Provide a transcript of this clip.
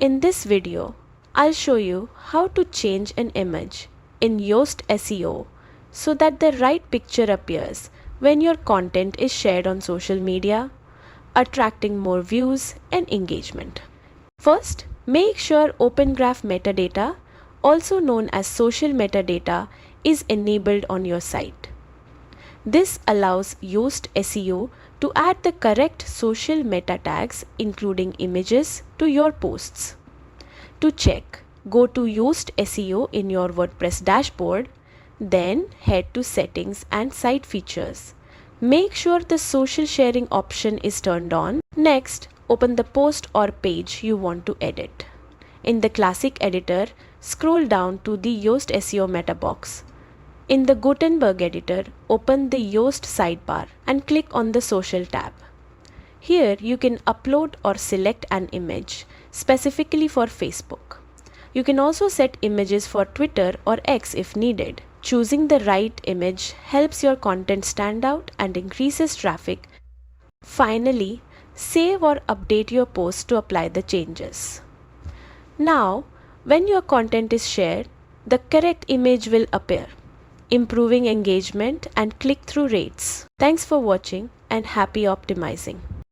In this video, I'll show you how to change an image in Yoast SEO so that the right picture appears when your content is shared on social media, attracting more views and engagement. First, make sure Open Graph metadata, also known as social metadata, is enabled on your site. This allows Yoast SEO to add the correct social meta tags, including images, to your posts. To check, go to Yoast SEO in your WordPress dashboard, then head to Settings and Site Features. Make sure the social sharing option is turned on. Next, open the post or page you want to edit. In the classic editor, scroll down to the Yoast SEO meta box. In the Gutenberg editor, open the Yoast sidebar and click on the Social tab. Here you can upload or select an image specifically for Facebook. You can also set images for Twitter or X if needed. Choosing the right image helps your content stand out and increases traffic. Finally, save or update your post to apply the changes. Now, when your content is shared, the correct image will appear, improving engagement and click-through rates. Thanks for watching and happy optimizing.